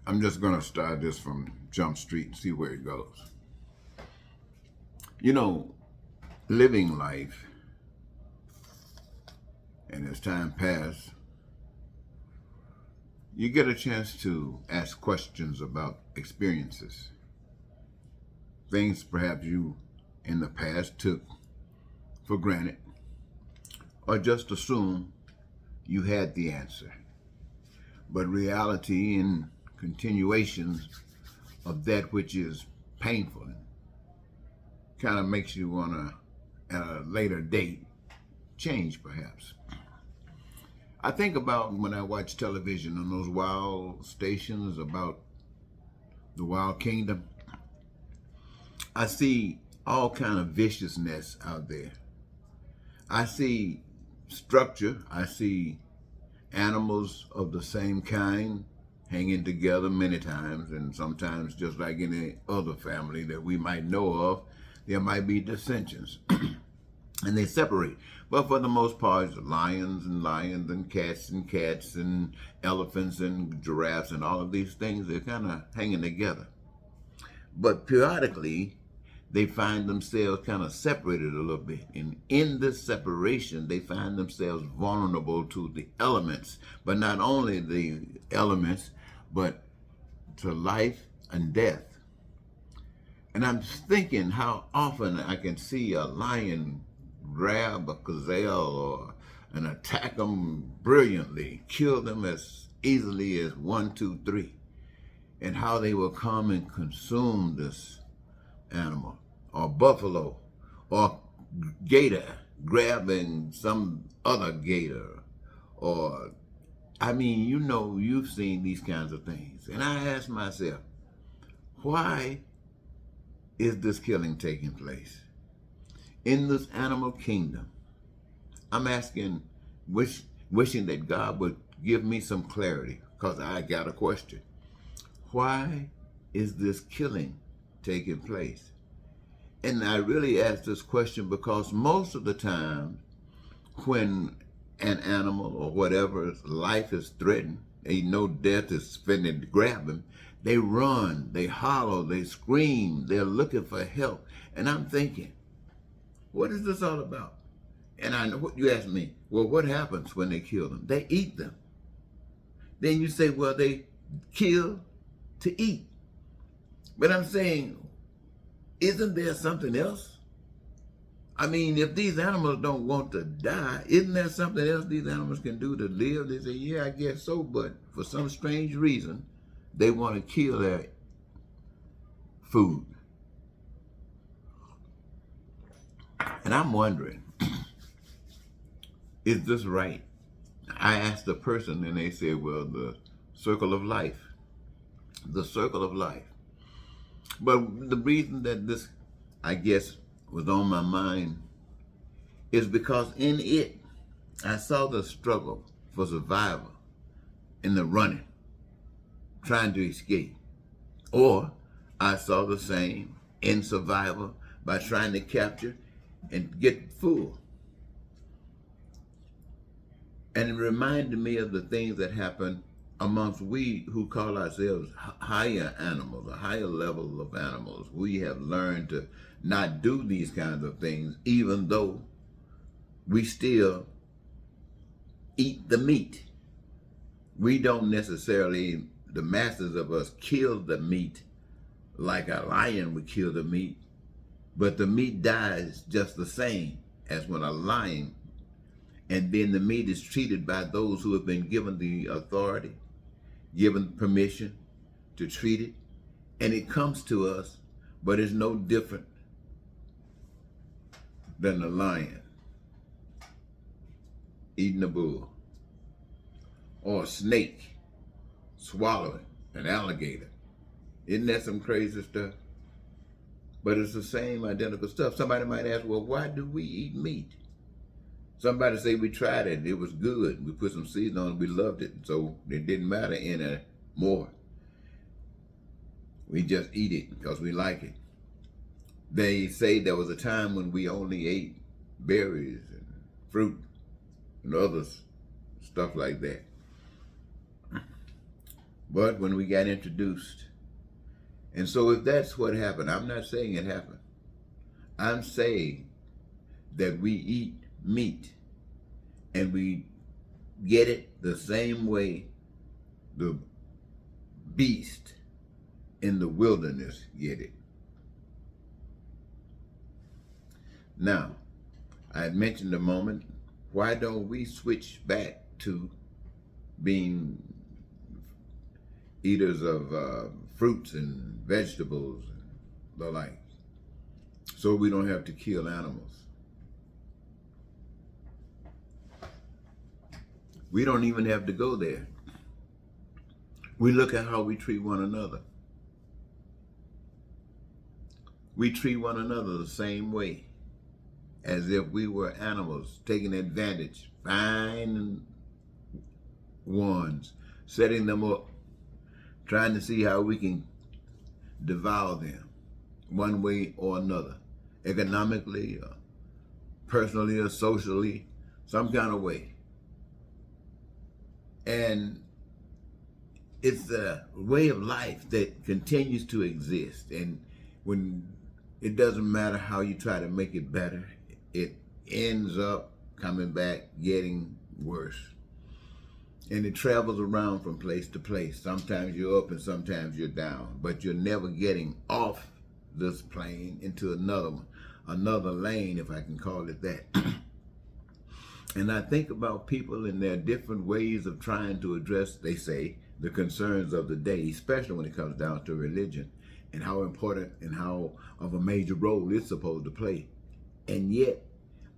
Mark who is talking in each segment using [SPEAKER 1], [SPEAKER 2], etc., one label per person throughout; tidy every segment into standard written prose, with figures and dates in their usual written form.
[SPEAKER 1] I'm just going to start this from Jump Street and see where it goes. You know, living life, and as time passes, you get a chance to ask questions about experiences, things perhaps you in the past took for granted, or just assume you had the answer. But reality and continuations of that which is painful kind of makes you want to, at a later date, change perhaps. I think about when I watch television on those wild stations about the wild kingdom. I see all kind of viciousness out there. I see structure. I see animals of the same kind hanging together many times, and sometimes just like any other family that we might know of, there might be dissensions and they separate. But for the most part, it's lions and cats and elephants and giraffes and all of these things, they're kind of hanging together. But periodically, they find themselves kind of separated a little bit. And in this separation, they find themselves vulnerable to the elements, but not only the elements, but to life and death. And I'm thinking how often I can see a lion grab a gazelle and attack them brilliantly, kill them as easily as 1, 2, 3, and how they will come and consume this animal, or buffalo, or gator grabbing some other gator, or I mean, you've seen these kinds of things. And I ask myself, why is this killing taking place? In this animal kingdom, I'm asking, wishing that God would give me some clarity, because I got a question. Why is this killing taking place? And I really ask this question because most of the time when an animal or whatever's life is threatened, they know death is finna grab them, they run, they holler, they scream, they're looking for help. And I'm thinking, what is this all about? And I know what you ask me, well, what happens when they kill them? They eat them. Then you say, well, they kill to eat. But I'm saying, isn't there something else? I mean, if these animals don't want to die, isn't there something else these animals can do to live? They say, yeah, I guess so, but for some strange reason, they want to kill their food. And I'm wondering, is this right? I asked the person and they said, well, the circle of life. The circle of life. But the reason that this, I guess, was on my mind is because in it, I saw the struggle for survival in the running, trying to escape. Or I saw the same in survival by trying to capture and get full. And it reminded me of the things that happen amongst we who call ourselves higher animals, a higher level of animals. We have learned to not do these kinds of things, even though we still eat the meat. We don't necessarily, the masses of us, kill the meat like a lion would kill the meat, but the meat dies just the same as when a lion, and then the meat is treated by those who have been given the authority, given permission to treat it, and it comes to us, but it's no different than the lion eating a bull, or a snake swallowing an alligator. Isn't that some crazy stuff? But it's the same identical stuff. Somebody might ask, well, why do we eat meat? Somebody say we tried it, it was good. We put some seasoning on it, we loved it, so it didn't matter any more. We just eat it because we like it. They say there was a time when we only ate berries and fruit and other stuff like that. But when we got introduced, and so if that's what happened, I'm not saying it happened. I'm saying that we eat meat and we get it the same way the beast in the wilderness get it. Now, I had mentioned a moment, why don't we switch back to being eaters of fruits and vegetables and the like, so we don't have to kill animals? We don't even have to go there. We look at how we treat one another. We treat one another the same way, as if we were animals, taking advantage, fine ones, setting them up, trying to see how we can devour them one way or another, economically, or personally, or socially, some kind of way. And it's a way of life that continues to exist. And when it doesn't matter how you try to make it better, it ends up coming back getting worse. And it travels around from place to place. Sometimes you're up and sometimes you're down, but you're never getting off this plane into another one, another lane, if I can call it that. And I think about people and their different ways of trying to address, they say, the concerns of the day, especially when it comes down to religion and how important and how of a major role it's supposed to play. And yet,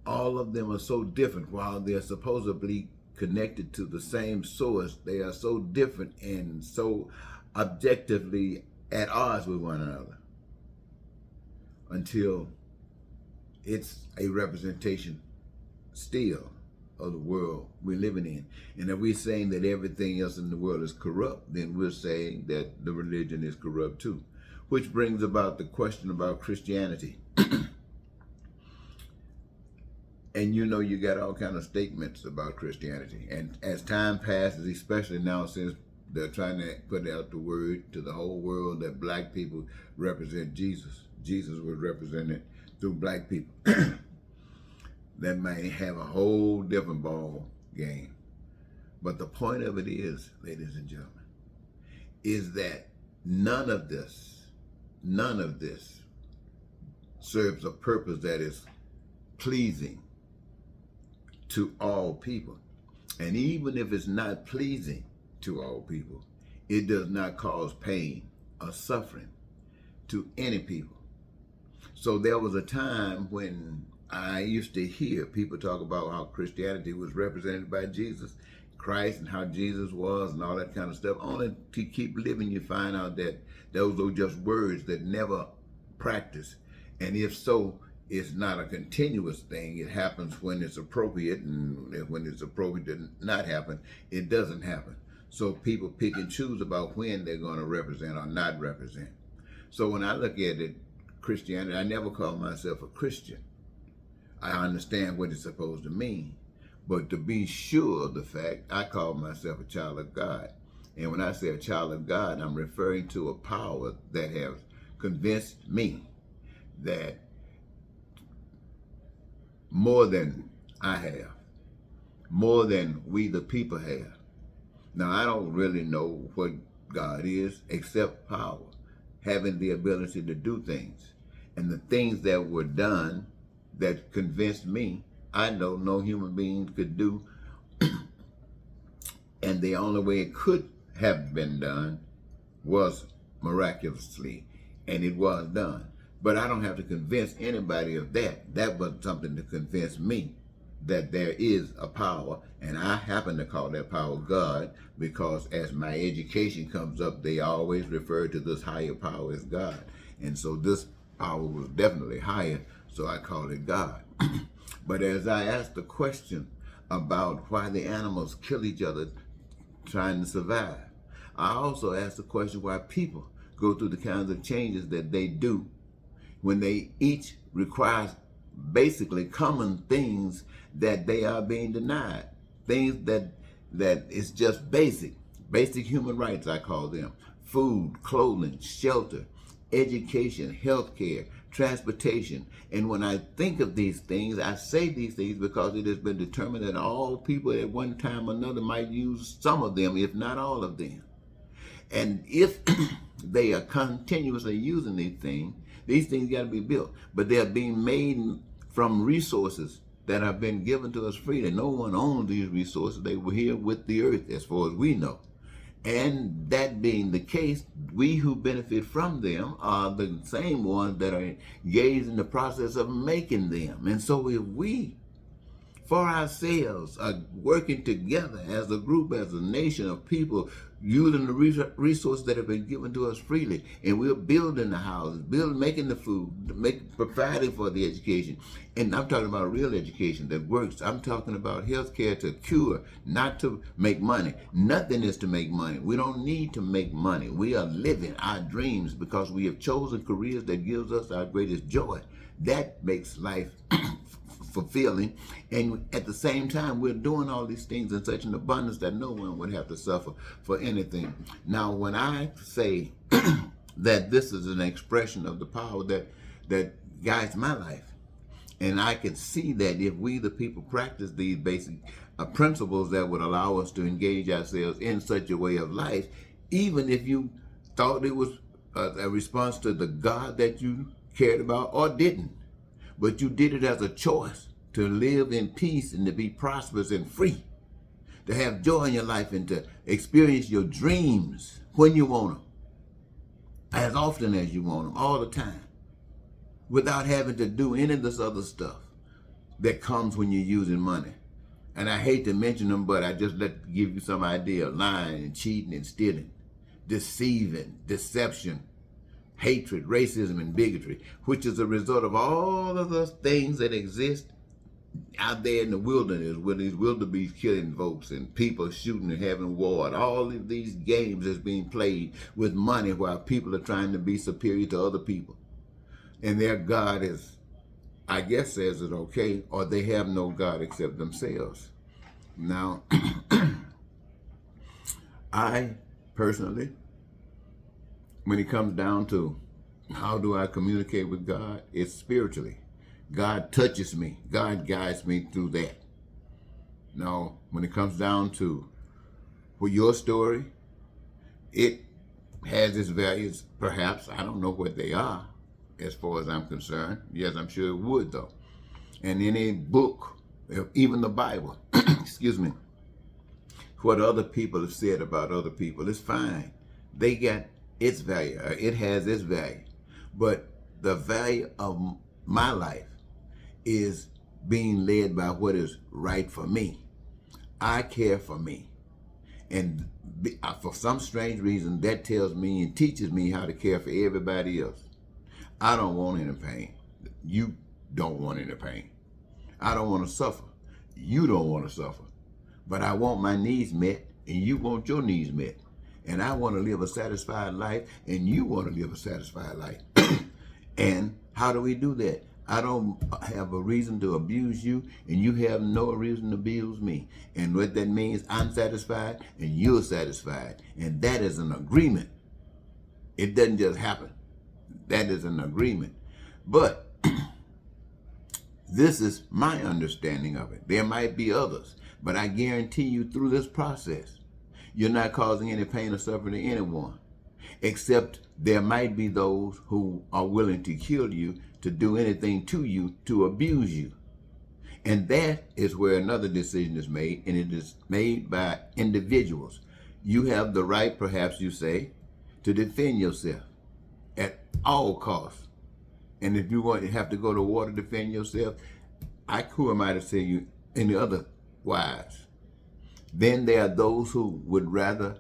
[SPEAKER 1] all of them are so different. While they're supposedly connected to the same source, they are so different and so objectively at odds with one another, until it's a representation still of the world we're living in. And if we're saying that everything else in the world is corrupt, then we're saying that the religion is corrupt too. Which brings about the question about Christianity. And you know, you got all kinds of statements about Christianity. And as time passes, especially now since they're trying to put out the word to the whole world that black people represent Jesus. Jesus was represented through black people. That may have a whole different ball game. But the point of it is, ladies and gentlemen, is that none of this serves a purpose that is pleasing to all people. And even if it's not pleasing to all people, it does not cause pain or suffering to any people. So there was a time when I used to hear people talk about how Christianity was represented by Jesus Christ and how Jesus was and all that kind of stuff. Only to keep living, you find out that those are just words that never practice. And if so, it's not a continuous thing. It happens when it's appropriate, and when it's appropriate to not happen, it doesn't happen. So people pick and choose about when they're going to represent or not represent. So when I look at it, Christianity, I never call myself a Christian. I understand what it's supposed to mean. But to be sure of the fact, I call myself a child of God. And when I say a child of God, I'm referring to a power that has convinced me that more than I have, more than we the people have. Now, I don't really know what God is except power, having the ability to do things. And the things that were done that convinced me, I know no human being could do. And the only way it could have been done was miraculously, and it was done. But I don't have to convince anybody of that. That was something to convince me that there is a power, and I happen to call that power God, because as my education comes up, they always refer to this higher power as God. And so this power was definitely higher, so I call it God. But as I asked the question about why the animals kill each other trying to survive, I also asked the question why people go through the kinds of changes that they do when they each require basically common things that they are being denied. Things that is just basic. basic human rights, I call them: food, clothing, shelter, education, health care, transportation. And when I think of these things, I say these things because it has been determined that all people at one time or another might use some of them, if not all of them. And if they are continuously using these things got to be built. But they're being made from resources that have been given to us freely. No one owns these resources. They were here with the earth, as far as we know. And that being the case, we who benefit from them are the same ones that are engaged in the process of making them. And so if we, for ourselves, are working together as a group, as a nation of people, using the resources that have been given to us freely, and we're building the houses, making the food, providing for the education. And I'm talking about real education that works. I'm talking about health care to cure, not to make money. Nothing is to make money. We don't need to make money. We are living our dreams because we have chosen careers that gives us our greatest joy. That makes life fulfilling, and at the same time we're doing all these things in such an abundance that no one would have to suffer for anything. Now when I say that this is an expression of the power that guides my life, and I can see that if we the people practice these basic principles that would allow us to engage ourselves in such a way of life, even if you thought it was a response to the God that you cared about or didn't, but you did it as a choice to live in peace and to be prosperous and free, to have joy in your life and to experience your dreams when you want them, as often as you want them, all the time, without having to do any of this other stuff that comes when you're using money. And I hate to mention them, but I just let give you some idea: lying and cheating and stealing, deceiving, deception, hatred, racism, and bigotry, which is a result of all of those things that exist out there in the wilderness, where these wildebeest killing folks and people shooting and having war, and all of these games that's being played with money while people are trying to be superior to other people. And their God is, I guess, says it okay, or they have no God except themselves. Now, I personally, when it comes down to how do I communicate with God, it's spiritually. God touches me. God guides me through that. Now, when it comes down to your story, it has its values, perhaps. I don't know what they are as far as I'm concerned. Yes, I'm sure it would, though. And any book, even the Bible, excuse me, what other people have said about other people is fine. They got its value. It has its value. But the value of my life is being led by what is right for me. I care for me. And for some strange reason, that tells me and teaches me how to care for everybody else. I don't want any pain. You don't want any pain. I don't want to suffer. You don't want to suffer. But I want my needs met, and you want your needs met. And I want to live a satisfied life, and you want to live a satisfied life. And how do we do that? I don't have a reason to abuse you, and you have no reason to abuse me. And what that means, I'm satisfied, and you're satisfied. And that is an agreement. It doesn't just happen. That is an agreement. But this is my understanding of it. There might be others, but I guarantee you through this process, you're not causing any pain or suffering to anyone, except there might be those who are willing to kill you, to do anything to you, to abuse you. And that is where another decision is made, and it is made by individuals. You have the right, perhaps you say, to defend yourself at all costs. And if you want to have to go to war to defend yourself, who am I to say you any other wise? Then there are those who would rather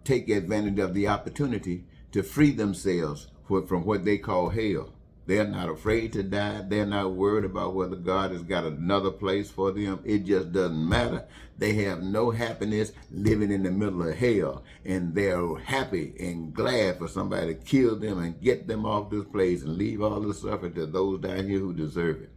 [SPEAKER 1] take advantage of the opportunity to free themselves from what they call hell. They're not afraid to die. They're not worried about whether God has got another place for them. It just doesn't matter. They have no happiness living in the middle of hell. And they're happy and glad for somebody to kill them and get them off this place and leave all the suffering to those down here who deserve it.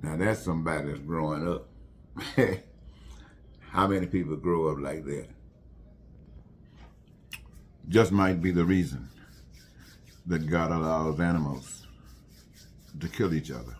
[SPEAKER 1] Now that's somebody that's growing up. How many people grow up like that? Just might be the reason that God allows animals to kill each other.